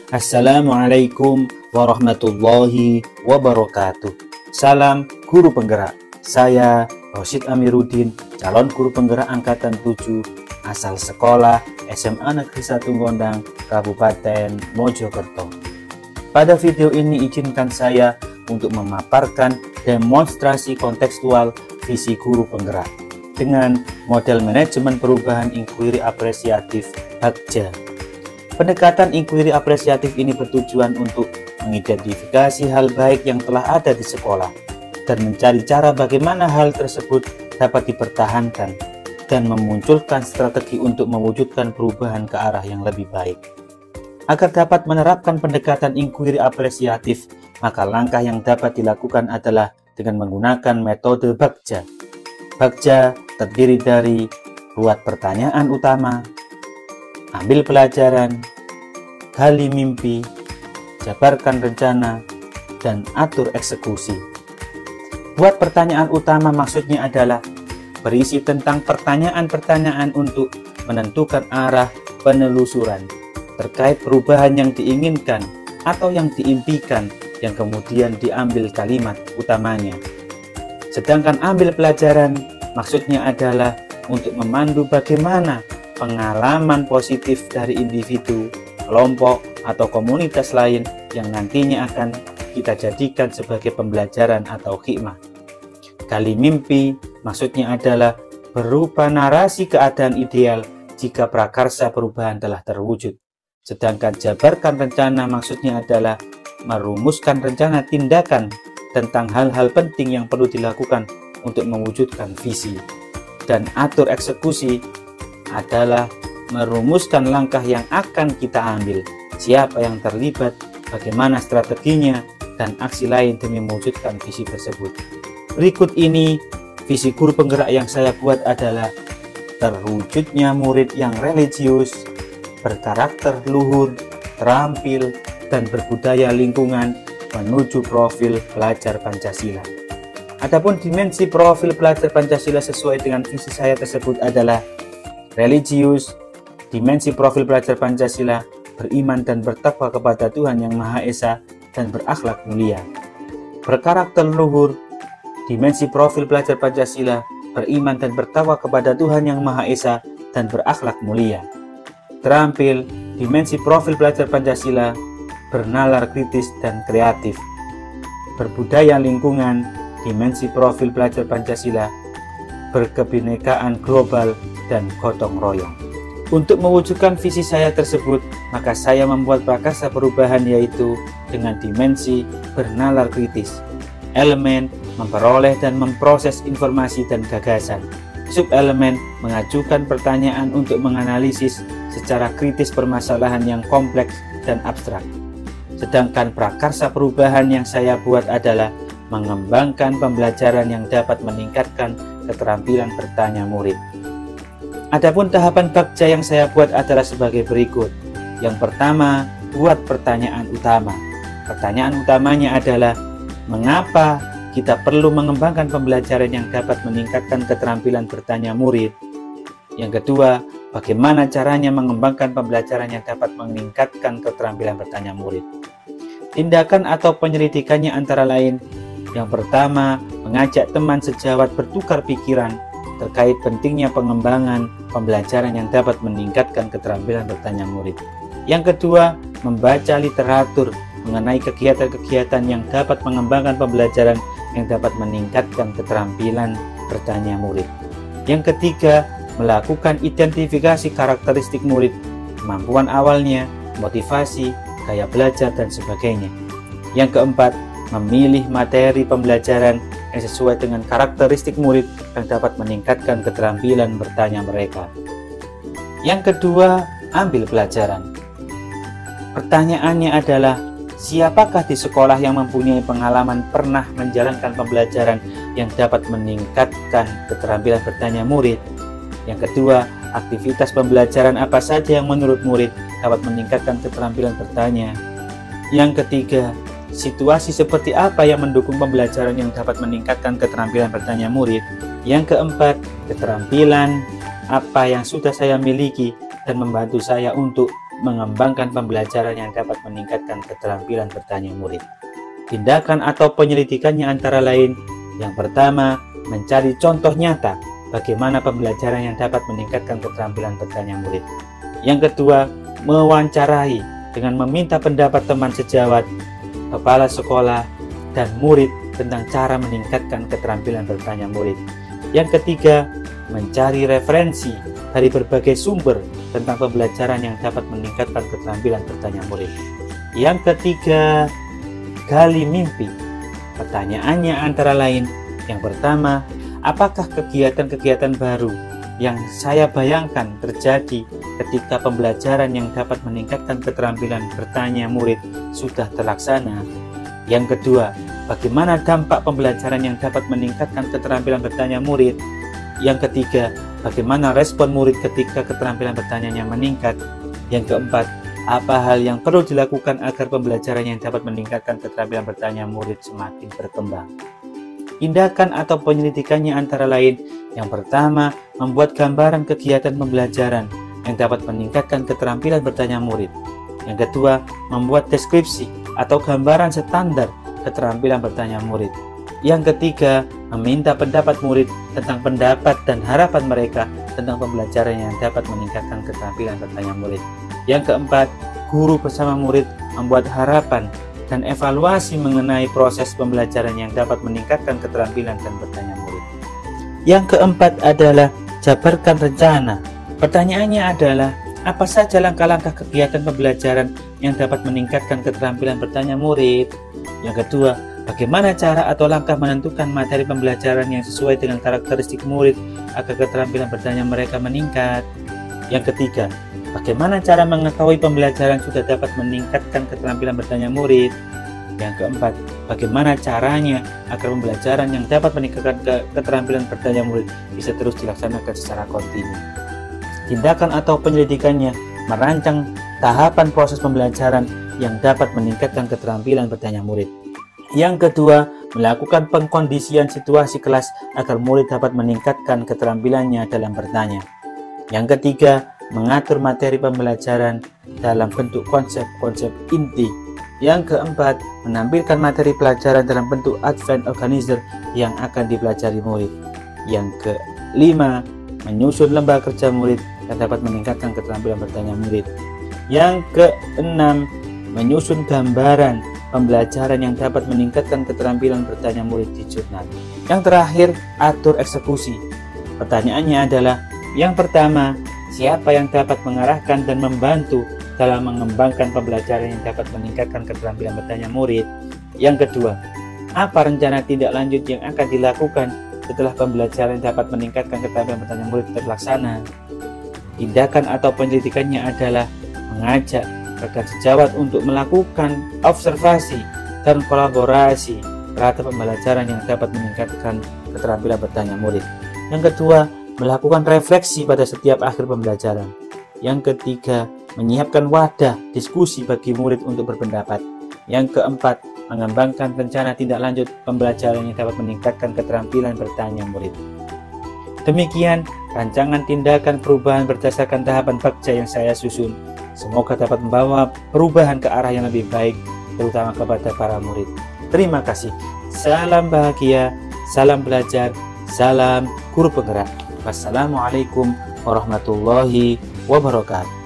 Assalamualaikum warahmatullahi wabarakatuh. Salam guru penggerak. Saya Rosyid Amiruddin, calon guru penggerak angkatan 7 asal sekolah SMA Negeri 1 Gondang, Kabupaten Mojokerto. Pada video ini izinkan saya untuk memaparkan demonstrasi kontekstual visi guru penggerak dengan model manajemen perubahan inquiry apresiatif BAGJA. Pendekatan inquiry apresiatif ini bertujuan untuk mengidentifikasi hal baik yang telah ada di sekolah dan mencari cara bagaimana hal tersebut dapat dipertahankan dan memunculkan strategi untuk mewujudkan perubahan ke arah yang lebih baik. Agar dapat menerapkan pendekatan inquiry apresiatif, maka langkah yang dapat dilakukan adalah dengan menggunakan metode BAGJA. BAGJA terdiri dari buat pertanyaan utama, ambil pelajaran, gali mimpi, jabarkan rencana, dan atur eksekusi. Buat pertanyaan utama maksudnya adalah berisi tentang pertanyaan-pertanyaan untuk menentukan arah penelusuran terkait perubahan yang diinginkan atau yang diimpikan yang kemudian diambil kalimat utamanya. Sedangkan ambil pelajaran maksudnya adalah untuk memandu bagaimana pengalaman positif dari individu, kelompok, atau komunitas lain yang nantinya akan kita jadikan sebagai pembelajaran atau hikmah. Gali mimpi maksudnya adalah berupa narasi keadaan ideal jika prakarsa perubahan telah terwujud. Sedangkan jabarkan rencana maksudnya adalah merumuskan rencana tindakan tentang hal-hal penting yang perlu dilakukan untuk mewujudkan visi. Dan atur eksekusi adalah merumuskan langkah yang akan kita ambil, siapa yang terlibat, bagaimana strateginya, dan aksi lain demi mewujudkan visi tersebut. Berikut ini visi guru penggerak yang saya buat adalah terwujudnya murid yang religius, berkarakter luhur, terampil, dan berbudaya lingkungan menuju profil pelajar Pancasila. Adapun dimensi profil pelajar Pancasila sesuai dengan visi saya tersebut adalah religius, dimensi profil pelajar Pancasila, beriman dan bertakwa kepada Tuhan Yang Maha Esa dan berakhlak mulia. Berkarakter luhur, dimensi profil pelajar Pancasila, beriman dan bertakwa kepada Tuhan Yang Maha Esa dan berakhlak mulia. Terampil, dimensi profil pelajar Pancasila, bernalar kritis dan kreatif. Berbudaya lingkungan, dimensi profil pelajar Pancasila, berkebinekaan global dan gotong royong. Untuk mewujudkan visi saya tersebut, maka saya membuat prakarsa perubahan yaitu dengan dimensi bernalar kritis. Elemen memperoleh dan memproses informasi dan gagasan. Subelemen mengajukan pertanyaan untuk menganalisis secara kritis permasalahan yang kompleks dan abstrak. Sedangkan prakarsa perubahan yang saya buat adalah mengembangkan pembelajaran yang dapat meningkatkan keterampilan bertanya murid. Adapun tahapan BAGJA yang saya buat adalah sebagai berikut. Yang pertama, buat pertanyaan utama. Pertanyaan utamanya adalah mengapa kita perlu mengembangkan pembelajaran yang dapat meningkatkan keterampilan bertanya murid. Yang kedua, bagaimana caranya mengembangkan pembelajaran yang dapat meningkatkan keterampilan bertanya murid. Tindakan atau penyelidikannya antara lain: yang pertama, mengajak teman sejawat bertukar pikiran terkait pentingnya pengembangan pembelajaran yang dapat meningkatkan keterampilan bertanya murid. Yang kedua, membaca literatur mengenai kegiatan-kegiatan yang dapat mengembangkan pembelajaran yang dapat meningkatkan keterampilan bertanya murid. Yang ketiga, melakukan identifikasi karakteristik murid, kemampuan awalnya, motivasi, gaya belajar, dan sebagainya. Yang keempat, memilih materi pembelajaran yang sesuai dengan karakteristik murid yang dapat meningkatkan keterampilan bertanya mereka. Yang kedua, ambil pelajaran. Pertanyaannya adalah, siapakah di sekolah yang mempunyai pengalaman pernah menjalankan pembelajaran yang dapat meningkatkan keterampilan bertanya murid? Yang kedua, aktivitas pembelajaran apa saja yang menurut murid dapat meningkatkan keterampilan bertanya? Yang ketiga, situasi seperti apa yang mendukung pembelajaran yang dapat meningkatkan keterampilan bertanya murid? Yang keempat, keterampilan apa yang sudah saya miliki dan membantu saya untuk mengembangkan pembelajaran yang dapat meningkatkan keterampilan bertanya murid. Tindakan atau penyelidikannya antara lain: yang pertama, mencari contoh nyata bagaimana pembelajaran yang dapat meningkatkan keterampilan bertanya murid. Yang kedua, mewawancarai dengan meminta pendapat teman sejawat, kepala sekolah, dan murid tentang cara meningkatkan keterampilan bertanya murid. Yang ketiga, mencari referensi dari berbagai sumber tentang pembelajaran yang dapat meningkatkan keterampilan bertanya murid. Yang ketiga, gali mimpi. Pertanyaannya antara lain: yang pertama, apakah kegiatan-kegiatan baru yang saya bayangkan terjadi ketika pembelajaran yang dapat meningkatkan keterampilan bertanya murid sudah terlaksana? Yang kedua, bagaimana dampak pembelajaran yang dapat meningkatkan keterampilan bertanya murid? Yang ketiga, bagaimana respon murid ketika keterampilan bertanyanya meningkat? Yang keempat, apa hal yang perlu dilakukan agar pembelajaran yang dapat meningkatkan keterampilan bertanya murid semakin berkembang? Tindakan atau penyelidikannya antara lain: yang pertama, membuat gambaran kegiatan pembelajaran yang dapat meningkatkan keterampilan bertanya murid. Yang kedua, membuat deskripsi atau gambaran standar keterampilan bertanya murid. Yang ketiga, meminta pendapat murid tentang pendapat dan harapan mereka tentang pembelajaran yang dapat meningkatkan keterampilan bertanya murid. Yang keempat, guru bersama murid membuat harapan dan evaluasi mengenai proses pembelajaran yang dapat meningkatkan keterampilan dan bertanya murid. Yang keempat adalah jabarkan rencana. Pertanyaannya adalah, apa saja langkah-langkah kegiatan pembelajaran yang dapat meningkatkan keterampilan bertanya murid? Yang kedua, bagaimana cara atau langkah menentukan materi pembelajaran yang sesuai dengan karakteristik murid agar keterampilan bertanya mereka meningkat? Yang ketiga, bagaimana cara mengetahui pembelajaran sudah dapat meningkatkan keterampilan bertanya murid? Yang keempat, bagaimana caranya agar pembelajaran yang dapat meningkatkan keterampilan bertanya murid bisa terus dilaksanakan secara kontinu? Tindakan atau penyelidikannya: merancang tahapan proses pembelajaran yang dapat meningkatkan keterampilan bertanya murid. Yang kedua, melakukan pengkondisian situasi kelas agar murid dapat meningkatkan keterampilannya dalam bertanya. Yang ketiga, mengatur materi pembelajaran dalam bentuk konsep-konsep inti. Yang keempat, menampilkan materi pelajaran dalam bentuk advent organizer yang akan dipelajari murid. Yang kelima, menyusun lembaga kerja murid yang dapat meningkatkan keterampilan bertanya murid. Yang keenam, menyusun gambaran pembelajaran yang dapat meningkatkan keterampilan bertanya murid di jurnal. Yang terakhir, atur eksekusi. Pertanyaannya adalah, yang pertama, siapa yang dapat mengarahkan dan membantu dalam mengembangkan pembelajaran yang dapat meningkatkan keterampilan bertanya murid? Yang kedua, apa rencana tindak lanjut yang akan dilakukan setelah pembelajaran yang dapat meningkatkan keterampilan bertanya murid terlaksana? Tindakan atau penyelidikannya adalah mengajak rekan sejawat untuk melakukan observasi dan kolaborasi terhadap pembelajaran yang dapat meningkatkan keterampilan bertanya murid. Yang kedua, melakukan refleksi pada setiap akhir pembelajaran. Yang ketiga, menyiapkan wadah diskusi bagi murid untuk berpendapat. Yang keempat, mengembangkan rencana tindak lanjut pembelajaran yang dapat meningkatkan keterampilan bertanya murid. Demikian rancangan tindakan perubahan berdasarkan tahapan bagja yang saya susun. Semoga dapat membawa perubahan ke arah yang lebih baik, terutama kepada para murid. Terima kasih. Salam bahagia, salam belajar, salam guru penggerak. Wassalamualaikum warahmatullahi wabarakatuh.